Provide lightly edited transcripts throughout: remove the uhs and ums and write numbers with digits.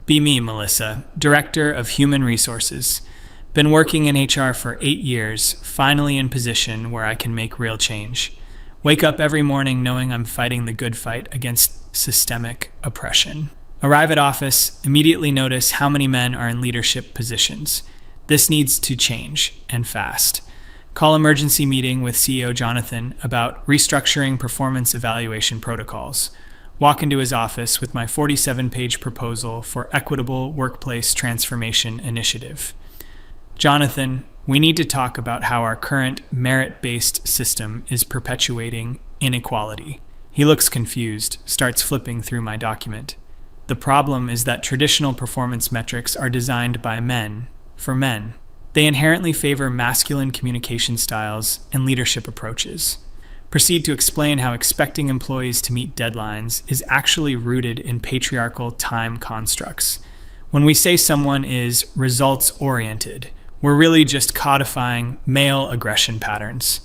Be me, Melissa, Director of Human Resources. Been working in HR for 8 years, finally in position where I can make real change. Wake up every morning knowing I'm fighting the good fight against systemic oppression. Arrive at office, immediately notice how many men are in leadership positions. This needs to change, and fast. Call emergency meeting with CEO Jonathan about restructuring performance evaluation protocols. Walk into his office with my 47-page proposal for equitable workplace transformation initiative. Jonathan, we need to talk about how our current merit-based system is perpetuating inequality. He looks confused, starts flipping through my document. The problem is that traditional performance metrics are designed by men, for men. They inherently favor masculine communication styles and leadership approaches. Proceed to explain how expecting employees to meet deadlines is actually rooted in patriarchal time constructs. When we say someone is results-oriented, we're really just codifying male aggression patterns.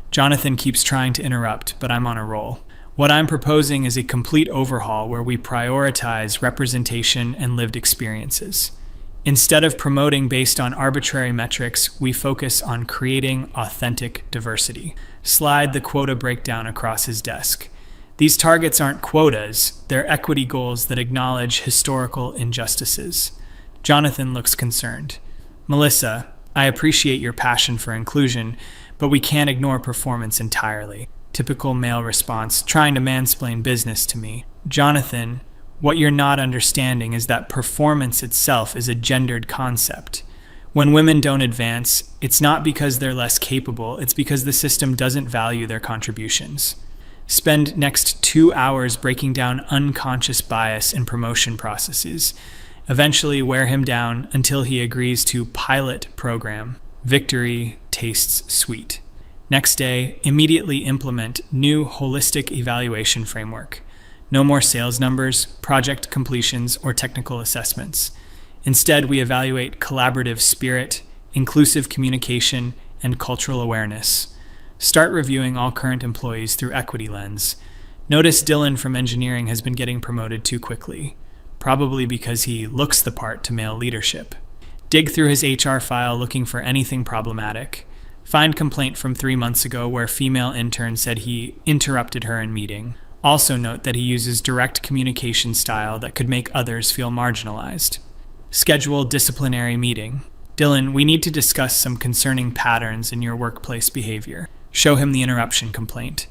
Jonathan keeps trying to interrupt, but I'm on a roll. What I'm proposing is a complete overhaul where we prioritize representation and lived experiences. Instead of promoting based on arbitrary metrics, we focus on creating authentic diversity. Slide the quota breakdown across his desk. These targets aren't quotas, they're equity goals that acknowledge historical injustices. Jonathan looks concerned. Melissa, I appreciate your passion for inclusion, but we can't ignore performance entirely. Typical male response, trying to mansplain business to me. Jonathan, what you're not understanding is that performance itself is a gendered concept. When women don't advance, it's not because they're less capable, it's because the system doesn't value their contributions. Spend next 2 hours breaking down unconscious bias in promotion processes. Eventually wear him down until he agrees to pilot program. Victory tastes sweet. Next day, immediately implement new holistic evaluation framework. No more sales numbers, project completions, or technical assessments. Instead, we evaluate collaborative spirit, inclusive communication, and cultural awareness. Start reviewing all current employees through equity lens. Notice Dylan from engineering has been getting promoted too quickly, probably because he looks the part to male leadership. Dig through his HR file looking for anything problematic. Find complaint from 3 months ago where female intern said he interrupted her in meeting. Also note that he uses direct communication style that could make others feel marginalized. Schedule disciplinary meeting. Dylan, we need to discuss some concerning patterns in your workplace behavior. Show him the interruption complaint.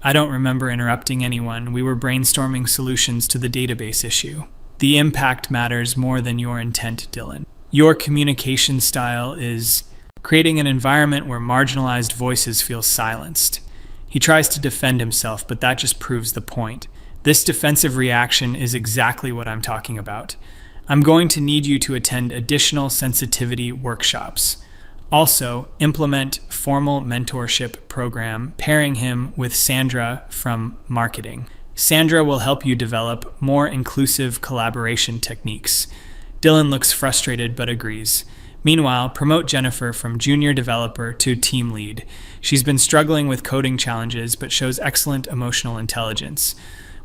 I don't remember interrupting anyone. We were brainstorming solutions to the database issue. The impact matters more than your intent, Dylan. Your communication style is creating an environment where marginalized voices feel silenced. He tries to defend himself, but that just proves the point. This defensive reaction is exactly what I'm talking about. I'm going to need you to attend additional sensitivity workshops. Also, implement formal mentorship program, pairing him with Sandra from marketing. Sandra will help you develop more inclusive collaboration techniques. Dylan looks frustrated but agrees. Meanwhile, promote Jennifer from junior developer to team lead. She's been struggling with coding challenges but shows excellent emotional intelligence.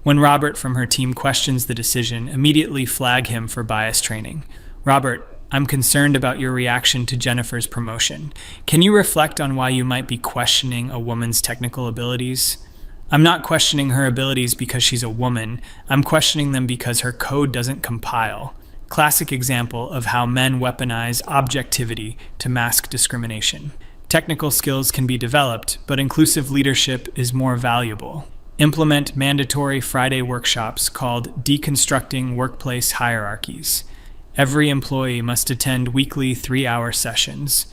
When Robert from her team questions the decision, immediately flag him for bias training. Robert, I'm concerned about your reaction to Jennifer's promotion. Can you reflect on why you might be questioning a woman's technical abilities? I'm not questioning her abilities because she's a woman. I'm questioning them because her code doesn't compile. Classic example of how men weaponize objectivity to mask discrimination. Technical skills can be developed, but inclusive leadership is more valuable. Implement mandatory Friday workshops called Deconstructing Workplace Hierarchies. Every employee must attend weekly 3-hour sessions.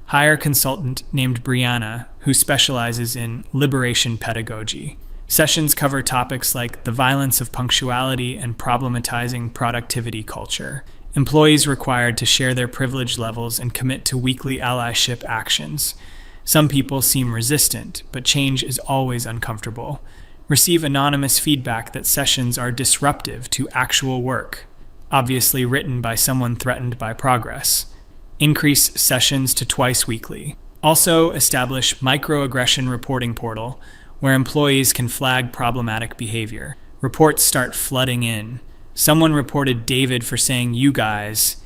Hire a consultant named Brianna, who specializes in liberation pedagogy. Sessions cover topics like the violence of punctuality and problematizing productivity culture. Employees required to share their privilege levels and commit to weekly allyship actions. Some people seem resistant, but change is always uncomfortable. Receive anonymous feedback that sessions are disruptive to actual work, obviously written by someone threatened by progress. Increase sessions to twice weekly. Also establish microaggression reporting portal, where employees can flag problematic behavior. Reports start flooding in. Someone reported David for saying "you guys"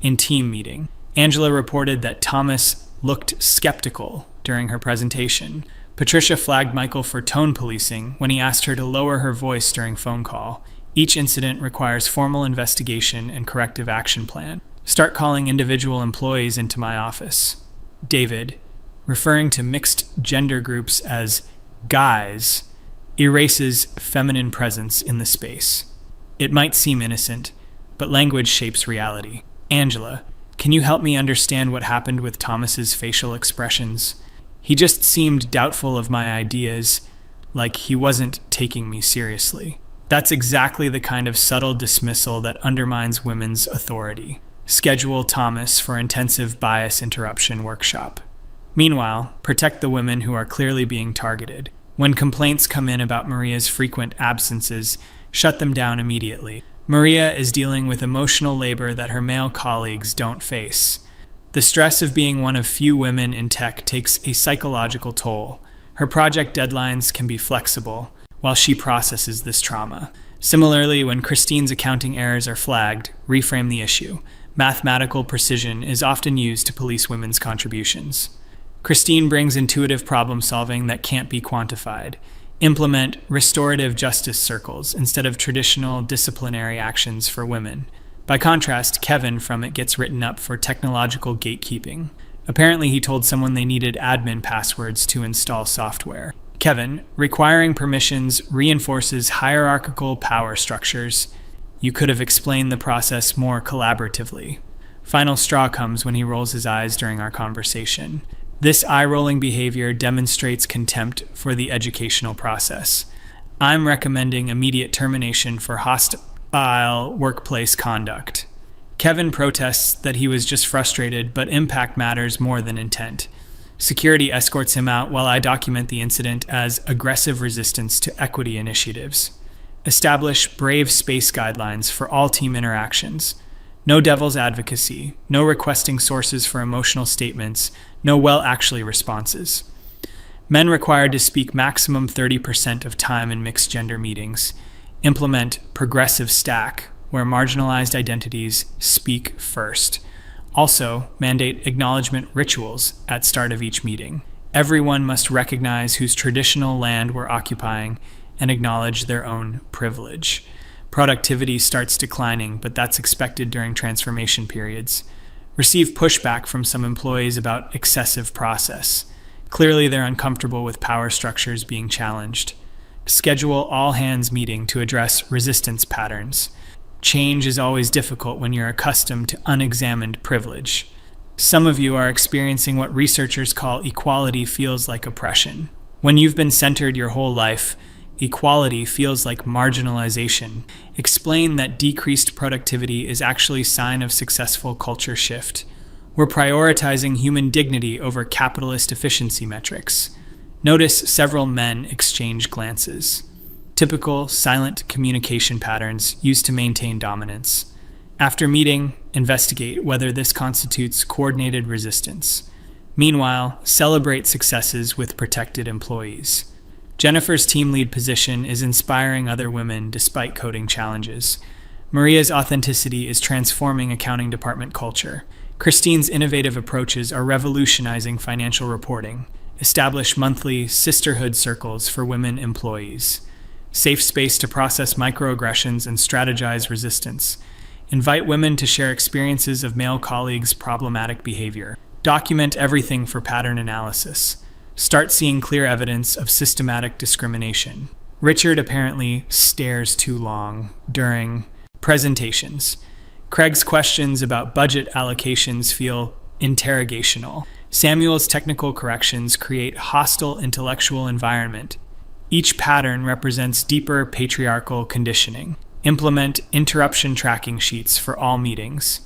in team meeting. Angela reported that Thomas looked skeptical during her presentation. Patricia flagged Michael for tone policing when he asked her to lower her voice during phone call. Each incident requires formal investigation and corrective action plan. Start calling individual employees into my office. David, referring to mixed gender groups as guys, erases feminine presence in the space. It might seem innocent, but language shapes reality. Angela, can you help me understand what happened with Thomas's facial expressions? He just seemed doubtful of my ideas, like he wasn't taking me seriously. That's exactly the kind of subtle dismissal that undermines women's authority. Schedule Thomas for intensive bias interruption workshop. Meanwhile, protect the women who are clearly being targeted. When complaints come in about Maria's frequent absences, shut them down immediately. Maria is dealing with emotional labor that her male colleagues don't face. The stress of being one of few women in tech takes a psychological toll. Her project deadlines can be flexible while she processes this trauma. Similarly, when Christine's accounting errors are flagged, reframe the issue. Mathematical precision is often used to police women's contributions. Christine brings intuitive problem solving that can't be quantified. Implement restorative justice circles instead of traditional disciplinary actions for women. By contrast, Kevin from it gets written up for technological gatekeeping. Apparently, he told someone they needed admin passwords to install software. Kevin, requiring permissions reinforces hierarchical power structures. You could have explained the process more collaboratively. Final straw comes when he rolls his eyes during our conversation. This eye-rolling behavior demonstrates contempt for the educational process. I'm recommending immediate termination for hostile workplace conduct. Kevin protests that he was just frustrated, but impact matters more than intent. Security escorts him out while I document the incident as aggressive resistance to equity initiatives. Establish brave space guidelines for all team interactions. No devil's advocacy, no requesting sources for emotional statements, no well-actually responses. Men required to speak maximum 30% of time in mixed-gender meetings. Implement progressive stack, where marginalized identities speak first. Also, mandate acknowledgement rituals at start of each meeting. Everyone must recognize whose traditional land we're occupying and acknowledge their own privilege. Productivity starts declining, but that's expected during transformation periods. Receive pushback from some employees about excessive process. Clearly, they're uncomfortable with power structures being challenged. Schedule all-hands meeting to address resistance patterns. Change is always difficult when you're accustomed to unexamined privilege. Some of you are experiencing what researchers call equality feels like oppression. When you've been centered your whole life, equality feels like marginalization. Explain that decreased productivity is actually a sign of successful culture shift. We're prioritizing human dignity over capitalist efficiency metrics. Notice several men exchange glances. Typical silent communication patterns used to maintain dominance. After meeting, investigate whether this constitutes coordinated resistance. Meanwhile, celebrate successes with protected employees. Jennifer's team lead position is inspiring other women despite coding challenges. Maria's authenticity is transforming accounting department culture. Christine's innovative approaches are revolutionizing financial reporting. Establish monthly sisterhood circles for women employees. Safe space to process microaggressions and strategize resistance. Invite women to share experiences of male colleagues' problematic behavior. Document everything for pattern analysis. Start seeing clear evidence of systematic discrimination. Richard apparently stares too long during presentations. Craig's questions about budget allocations feel interrogational. Samuel's technical corrections create hostile intellectual environment. Each pattern represents deeper patriarchal conditioning. Implement interruption tracking sheets for all meetings.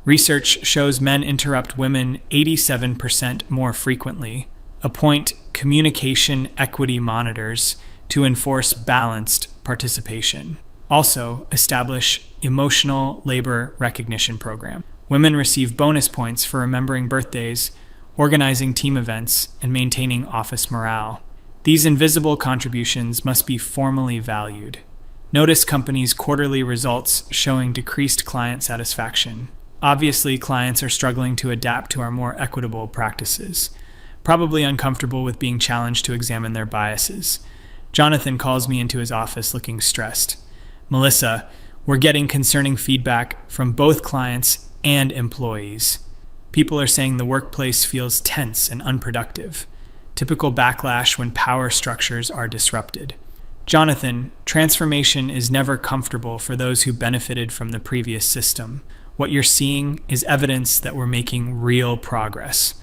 Research shows men interrupt women 87% more frequently. Appoint communication equity monitors to enforce balanced participation. Also, establish emotional labor recognition program. Women receive bonus points for remembering birthdays, organizing team events, and maintaining office morale. These invisible contributions must be formally valued. Notice companies' quarterly results showing decreased client satisfaction. Obviously, clients are struggling to adapt to our more equitable practices, probably uncomfortable with being challenged to examine their biases. Jonathan calls me into his office looking stressed. Melissa, we're getting concerning feedback from both clients and employees. People are saying the workplace feels tense and unproductive. Typical backlash when power structures are disrupted. Jonathan, transformation is never comfortable for those who benefited from the previous system. What you're seeing is evidence that we're making real progress.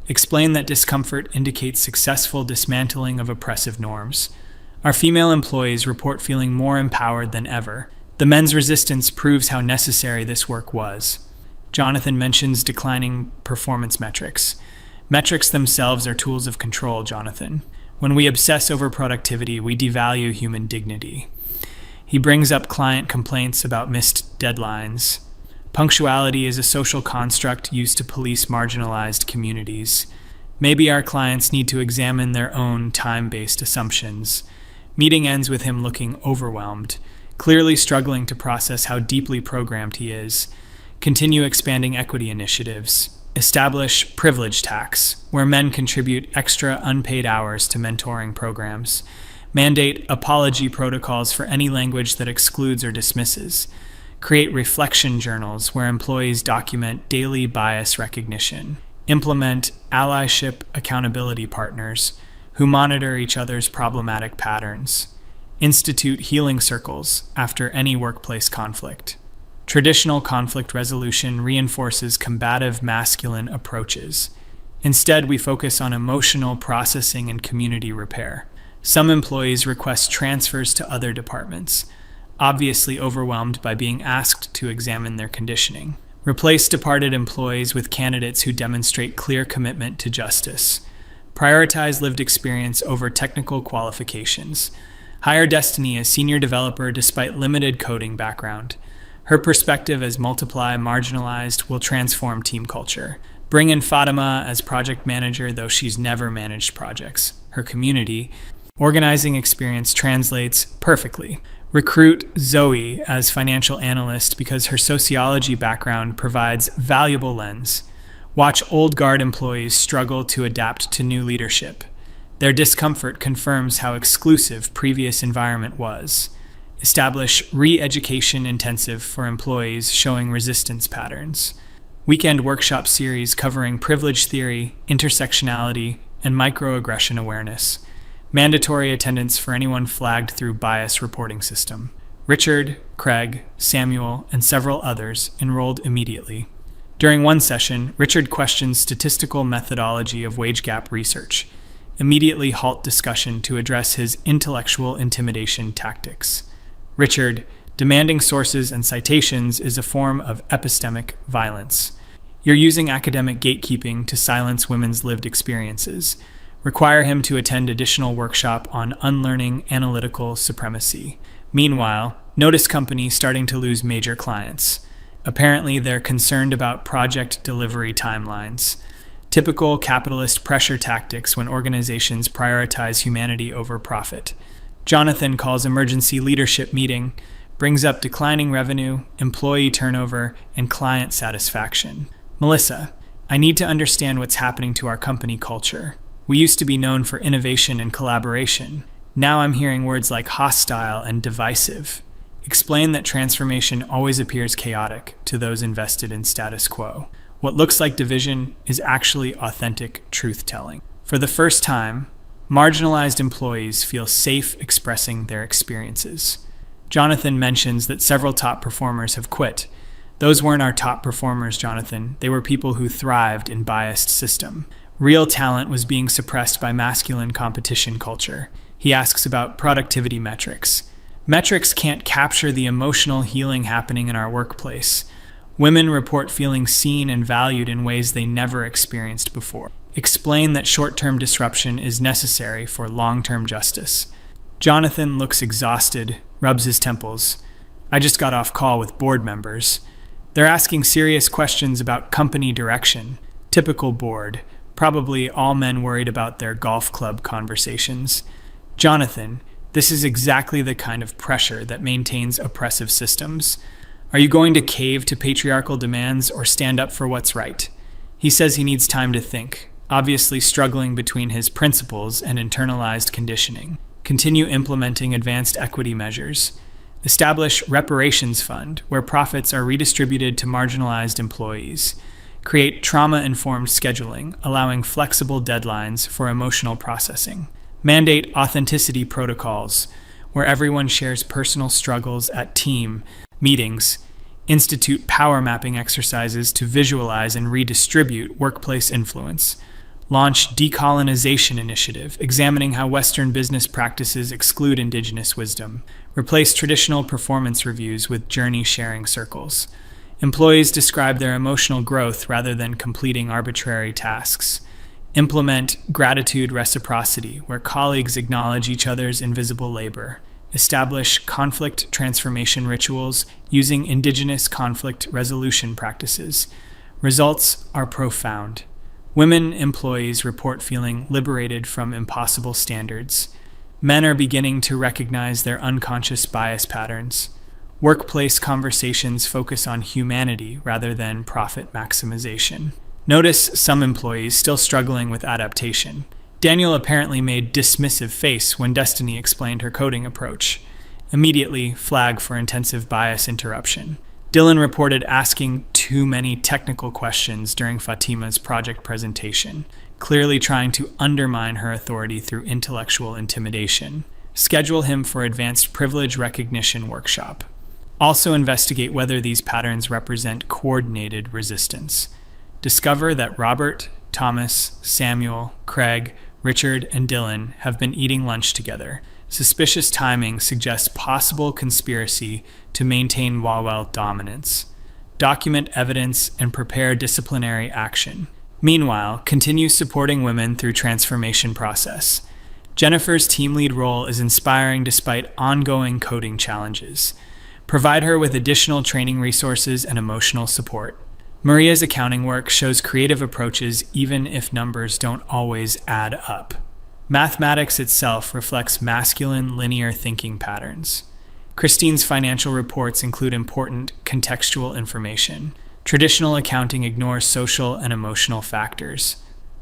Explain that discomfort indicates successful dismantling of oppressive norms. Our female employees report feeling more empowered than ever. The men's resistance proves how necessary this work was. Jonathan mentions declining performance metrics. Metrics themselves are tools of control, Jonathan. When we obsess over productivity, we devalue human dignity. He brings up client complaints about missed deadlines. Punctuality is a social construct used to police marginalized communities. Maybe our clients need to examine their own time-based assumptions. Meeting ends with him looking overwhelmed, clearly struggling to process how deeply programmed he is. Continue expanding equity initiatives. Establish privilege tax, where men contribute extra unpaid hours to mentoring programs. Mandate apology protocols for any language that excludes or dismisses. Create reflection journals where employees document daily bias recognition. Implement allyship accountability partners who monitor each other's problematic patterns. Institute healing circles after any workplace conflict. Traditional conflict resolution reinforces combative masculine approaches. Instead, we focus on emotional processing and community repair. Some employees request transfers to other departments, obviously overwhelmed by being asked to examine their conditioning. Replace departed employees with candidates who demonstrate clear commitment to justice. Prioritize lived experience over technical qualifications. Hire Destiny as senior developer despite limited coding background. Her perspective as multiply marginalized will transform team culture. Bring in Fatima as project manager, though she's never managed projects. Her community organizing experience translates perfectly. Recruit Zoe as financial analyst because her sociology background provides valuable lens. Watch old guard employees struggle to adapt to new leadership. Their discomfort confirms how exclusive previous environment was. Establish re-education intensive for employees showing resistance patterns. Weekend workshop series covering privilege theory, intersectionality, and microaggression awareness. Mandatory attendance for anyone flagged through bias reporting system. Richard, Craig, Samuel, and several others enrolled immediately. During one session, Richard questions statistical methodology of wage gap research. Immediately halt discussion to address his intellectual intimidation tactics. Richard, demanding sources and citations is a form of epistemic violence. You're using academic gatekeeping to silence women's lived experiences. Require him to attend additional workshop on unlearning analytical supremacy. Meanwhile, notice company starting to lose major clients. Apparently, they're concerned about project delivery timelines. Typical capitalist pressure tactics when organizations prioritize humanity over profit. Jonathan calls emergency leadership meeting, brings up declining revenue, employee turnover, and client satisfaction. Melissa, I need to understand what's happening to our company culture. We used to be known for innovation and collaboration. Now I'm hearing words like hostile and divisive. Explain that transformation always appears chaotic to those invested in status quo. What looks like division is actually authentic truth-telling. For the first time, marginalized employees feel safe expressing their experiences. Jonathan mentions that several top performers have quit. Those weren't our top performers, Jonathan. They were people who thrived in biased system. Real talent was being suppressed by masculine competition culture. He asks about productivity metrics. Metrics can't capture the emotional healing happening in our workplace. Women report feeling seen and valued in ways they never experienced before. Explain that short-term disruption is necessary for long-term justice. Jonathan looks exhausted, rubs his temples. I just got off call with board members. They're asking serious questions about company direction. Typical board. Probably all men worried about their golf club conversations. Jonathan, This is exactly the kind of pressure that maintains oppressive systems. Are you going to cave to patriarchal demands or stand up for what's right? He says he needs time to think, obviously struggling between his principles and internalized conditioning. Continue implementing advanced equity measures. Establish reparations fund, where profits are redistributed to marginalized employees. Create trauma-informed scheduling, allowing flexible deadlines for emotional processing. Mandate authenticity protocols, where everyone shares personal struggles at team meetings. Institute power mapping exercises to visualize and redistribute workplace influence. Launch decolonization initiative, examining how Western business practices exclude indigenous wisdom. Replace traditional performance reviews with journey sharing circles. Employees describe their emotional growth rather than completing arbitrary tasks. Implement gratitude reciprocity, where colleagues acknowledge each other's invisible labor. Establish conflict transformation rituals using indigenous conflict resolution practices. Results are profound. Women employees report feeling liberated from impossible standards. Men are beginning to recognize their unconscious bias patterns. Workplace conversations focus on humanity rather than profit maximization. Notice some employees still struggling with adaptation. Daniel apparently made dismissive face when Destiny explained her coding approach. Immediately, flag for intensive bias interruption. Dylan reported asking too many technical questions during Fatima's project presentation, clearly trying to undermine her authority through intellectual intimidation. Schedule him for advanced privilege recognition workshop. Also investigate whether these patterns represent coordinated resistance. Discover that Robert, Thomas, Samuel, Craig, Richard, and Dylan have been eating lunch together. Suspicious timing suggests possible conspiracy to maintain Wawel dominance. Document evidence and prepare disciplinary action. Meanwhile, continue supporting women through transformation process. Jennifer's team lead role is inspiring despite ongoing coding challenges. Provide her with additional training resources and emotional support. Maria's accounting work shows creative approaches even if numbers don't always add up. Mathematics itself reflects masculine linear thinking patterns. Christine's financial reports include important contextual information. Traditional accounting ignores social and emotional factors.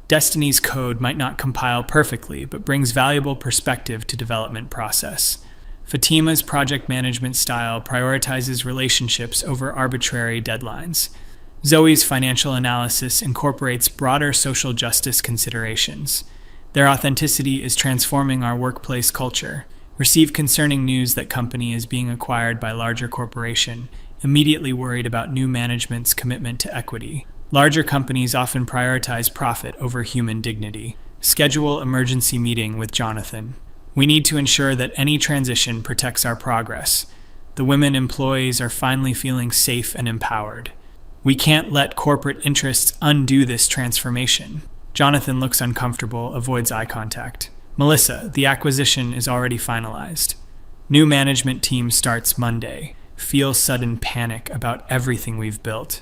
Destiny's code might not compile perfectly, but brings valuable perspective to development process. Fatima's project management style prioritizes relationships over arbitrary deadlines. Zoe's financial analysis incorporates broader social justice considerations. Their authenticity is transforming our workplace culture. Receive concerning news that company is being acquired by larger corporation, immediately worried about new management's commitment to equity. Larger companies often prioritize profit over human dignity. Schedule emergency meeting with Jonathan. We need to ensure that any transition protects our progress. The women employees are finally feeling safe and empowered. We can't let corporate interests undo this transformation. Jonathan looks uncomfortable, avoids eye contact. Melissa, the acquisition is already finalized. New management team starts Monday. Feel sudden panic about everything we've built.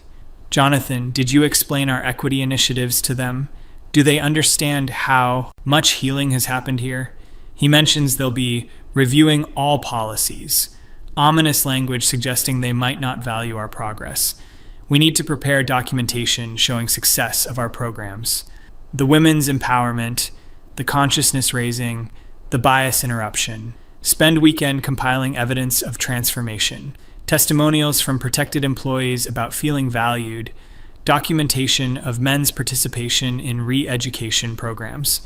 Jonathan, did you explain our equity initiatives to them? Do they understand how much healing has happened here? He mentions they'll be reviewing all policies. Ominous language suggesting they might not value our progress. We need to prepare documentation showing success of our programs. The women's empowerment, the consciousness raising, the bias interruption. Spend weekend compiling evidence of transformation. Testimonials from protected employees about feeling valued. Documentation of men's participation in re-education programs.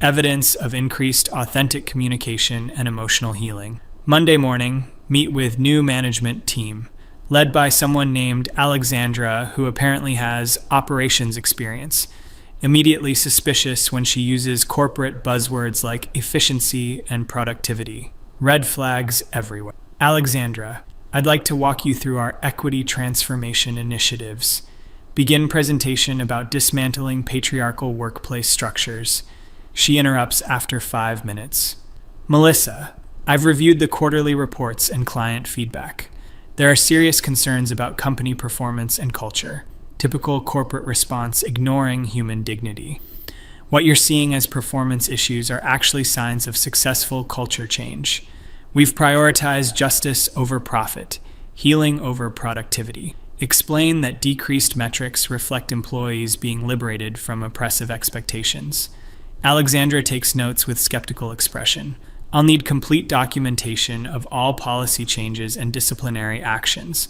Evidence of increased authentic communication and emotional healing. Monday morning, meet with new management team, led by someone named Alexandra, who apparently has operations experience. Immediately suspicious when she uses corporate buzzwords like efficiency and productivity. Red flags everywhere. Alexandra, I'd like to walk you through our equity transformation initiatives. Begin presentation about dismantling patriarchal workplace structures. She interrupts after 5 minutes. Melissa, I've reviewed the quarterly reports and client feedback. There are serious concerns about company performance and culture. Typical corporate response ignoring human dignity. What you're seeing as performance issues are actually signs of successful culture change. We've prioritized justice over profit, healing over productivity. Explain that decreased metrics reflect employees being liberated from oppressive expectations. Alexandra takes notes with skeptical expression. I'll need complete documentation of all policy changes and disciplinary actions.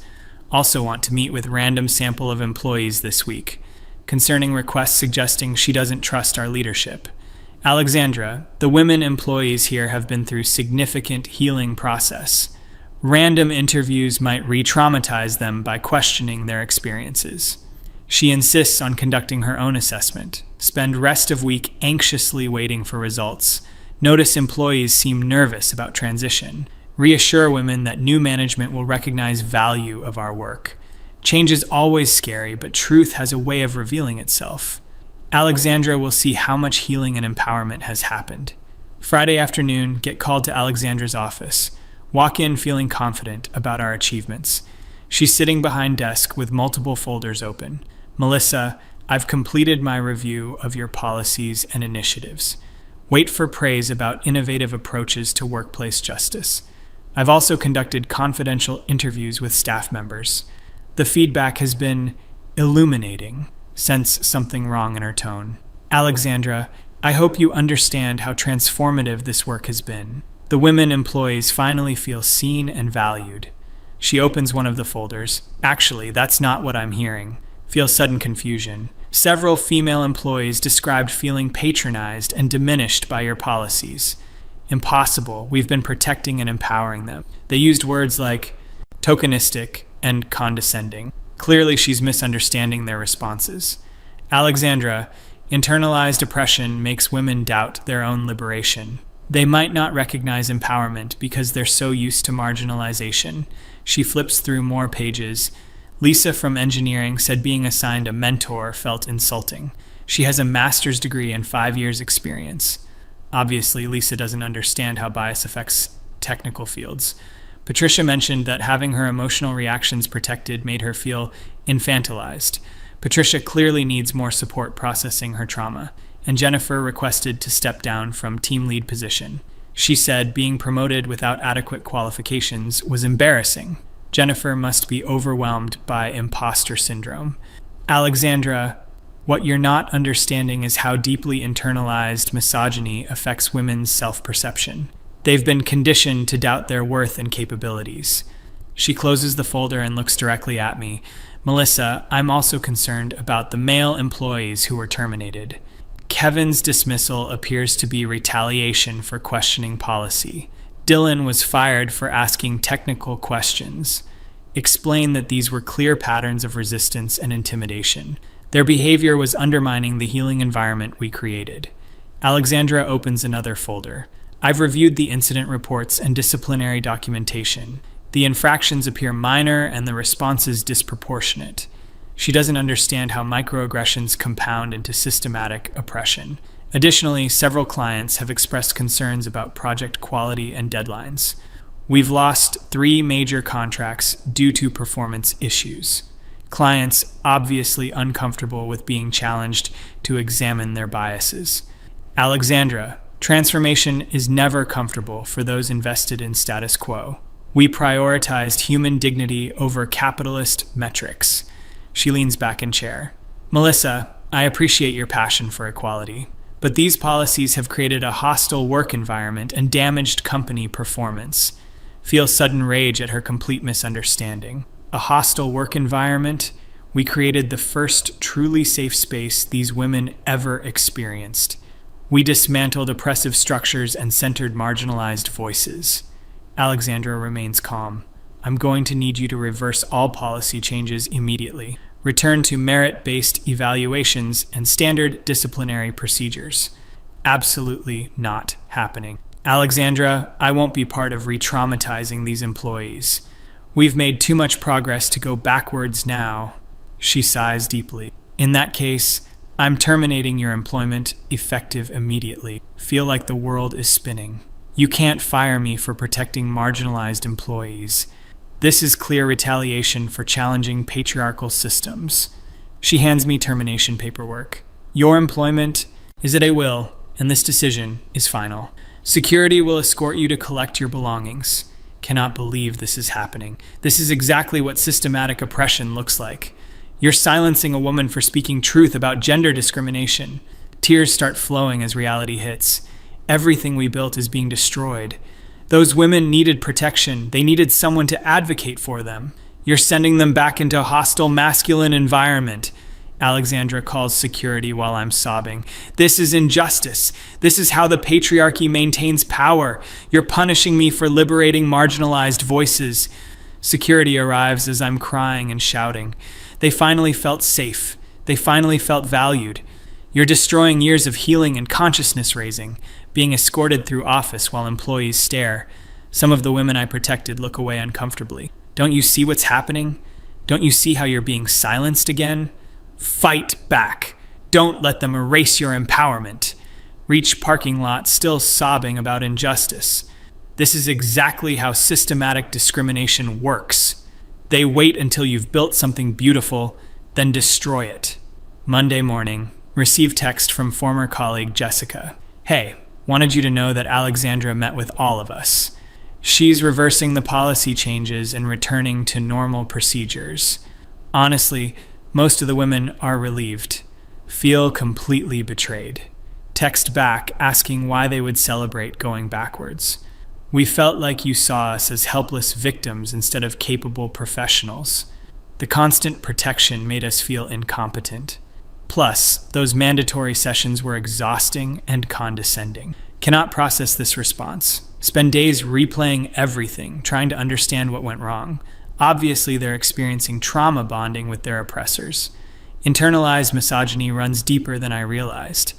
Also want to meet with random sample of employees this week, concerning requests suggesting she doesn't trust our leadership. Alexandra, the women employees here have been through significant healing process. Random interviews might re-traumatize them by questioning their experiences. She insists on conducting her own assessment. Spend rest of week anxiously waiting for results. Notice employees seem nervous about transition. Reassure women that new management will recognize value of our work. Change is always scary, but truth has a way of revealing itself. Alexandra will see how much healing and empowerment has happened. Friday afternoon, get called to Alexandra's office. Walk in feeling confident about our achievements. She's sitting behind desk with multiple folders open. Melissa, I've completed my review of your policies and initiatives. Wait for praise about innovative approaches to workplace justice. I've also conducted confidential interviews with staff members. The feedback has been illuminating. Sense something wrong in her tone. Alexandra, I hope you understand how transformative this work has been. The women employees finally feel seen and valued. She opens one of the folders. Actually, that's not what I'm hearing. Feel sudden confusion. Several female employees described feeling patronized and diminished by your policies. Impossible. We've been protecting and empowering them. They used words like tokenistic and condescending. Clearly, she's misunderstanding their responses. Alexandra, internalized oppression makes women doubt their own liberation. They might not recognize empowerment because they're so used to marginalization. She flips through more pages. Lisa from engineering said being assigned a mentor felt insulting. She has a master's degree and 5 years experience. Obviously, Lisa doesn't understand how bias affects technical fields. Patricia mentioned that having her emotional reactions protected made her feel infantilized. Patricia clearly needs more support processing her trauma, and Jennifer requested to step down from team lead position. She said being promoted without adequate qualifications was embarrassing. Jennifer must be overwhelmed by imposter syndrome. Alexandra, what you're not understanding is how deeply internalized misogyny affects women's self-perception. They've been conditioned to doubt their worth and capabilities. She closes the folder and looks directly at me. Melissa, I'm also concerned about the male employees who were terminated. Kevin's dismissal appears to be retaliation for questioning policy. Dylan was fired for asking technical questions. Explain that these were clear patterns of resistance and intimidation. Their behavior was undermining the healing environment we created. Alexandra opens another folder. I've reviewed the incident reports and disciplinary documentation. The infractions appear minor and the responses disproportionate. She doesn't understand how microaggressions compound into systematic oppression. Additionally, several clients have expressed concerns about project quality and deadlines. We've lost 3 major contracts due to performance issues. Clients obviously uncomfortable with being challenged to examine their biases. Alexandra, transformation is never comfortable for those invested in status quo. We prioritized human dignity over capitalist metrics. She leans back in chair. Melissa, I appreciate your passion for equality, but these policies have created a hostile work environment and damaged company performance. Feel sudden rage at her complete misunderstanding. A hostile work environment? We created the first truly safe space these women ever experienced. We dismantled oppressive structures and centered marginalized voices. Alexandra remains calm. I'm going to need you to reverse all policy changes immediately. Return to merit-based evaluations and standard disciplinary procedures. Absolutely not happening. Alexandra, I won't be part of re-traumatizing these employees. We've made too much progress to go backwards now. She sighs deeply. In that case, I'm terminating your employment effective immediately. Feel like the world is spinning. You can't fire me for protecting marginalized employees. This is clear retaliation for challenging patriarchal systems. She hands me termination paperwork. Your employment is that I will, and this decision is final. Security will escort you to collect your belongings. Cannot believe this is happening. This is exactly what systematic oppression looks like. You're silencing a woman for speaking truth about gender discrimination. Tears start flowing as reality hits. Everything we built is being destroyed. Those women needed protection. They needed someone to advocate for them. You're sending them back into a hostile masculine environment. Alexandra calls security while I'm sobbing. This is injustice. This is how the patriarchy maintains power. You're punishing me for liberating marginalized voices. Security arrives as I'm crying and shouting. They finally felt safe. They finally felt valued. You're destroying years of healing and consciousness raising, being escorted through office while employees stare. Some of the women I protected look away uncomfortably. Don't you see what's happening? Don't you see how you're being silenced again? Fight back. Don't let them erase your empowerment. Reach parking lot still sobbing about injustice. This is exactly how systematic discrimination works. They wait until you've built something beautiful, then destroy it. Monday morning, receive text from former colleague Jessica. Hey, wanted you to know that Alexandra met with all of us. She's reversing the policy changes and returning to normal procedures. Honestly, most of the women are relieved, feel completely betrayed. Text back asking why they would celebrate going backwards. We felt like you saw us as helpless victims instead of capable professionals. The constant protection made us feel incompetent. Plus, those mandatory sessions were exhausting and condescending. Cannot process this response. Spend days replaying everything, trying to understand what went wrong. Obviously, they're experiencing trauma bonding with their oppressors. Internalized misogyny runs deeper than I realized.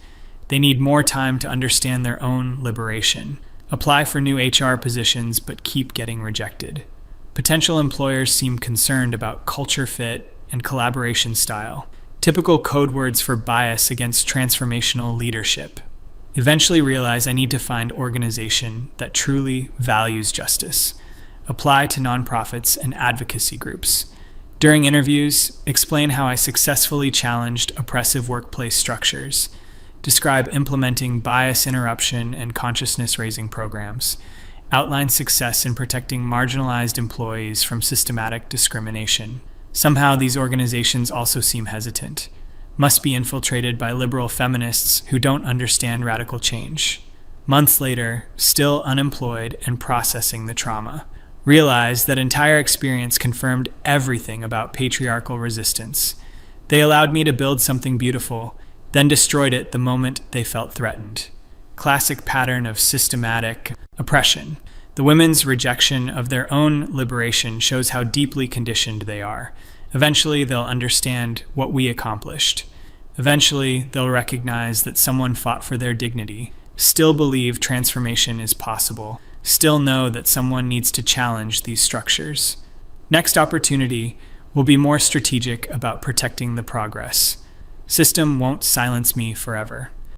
They need more time to understand their own liberation. Apply for new HR positions, but keep getting rejected. Potential employers seem concerned about culture fit and collaboration style. Typical code words for bias against transformational leadership. Eventually realize I need to find organization that truly values justice. Apply to nonprofits and advocacy groups. During interviews, explain how I successfully challenged oppressive workplace structures. Describe implementing bias interruption and consciousness-raising programs. Outline success in protecting marginalized employees from systematic discrimination. Somehow these organizations also seem hesitant. Must be infiltrated by liberal feminists who don't understand radical change. Months later, still unemployed and processing the trauma. Realized that entire experience confirmed everything about patriarchal resistance. They allowed me to build something beautiful, then destroyed it the moment they felt threatened. Classic pattern of systematic oppression. The women's rejection of their own liberation shows how deeply conditioned they are. Eventually, they'll understand what we accomplished. Eventually, they'll recognize that someone fought for their dignity, still believe transformation is possible, still know that someone needs to challenge these structures. Next opportunity will be more strategic about protecting the progress. System won't silence me forever.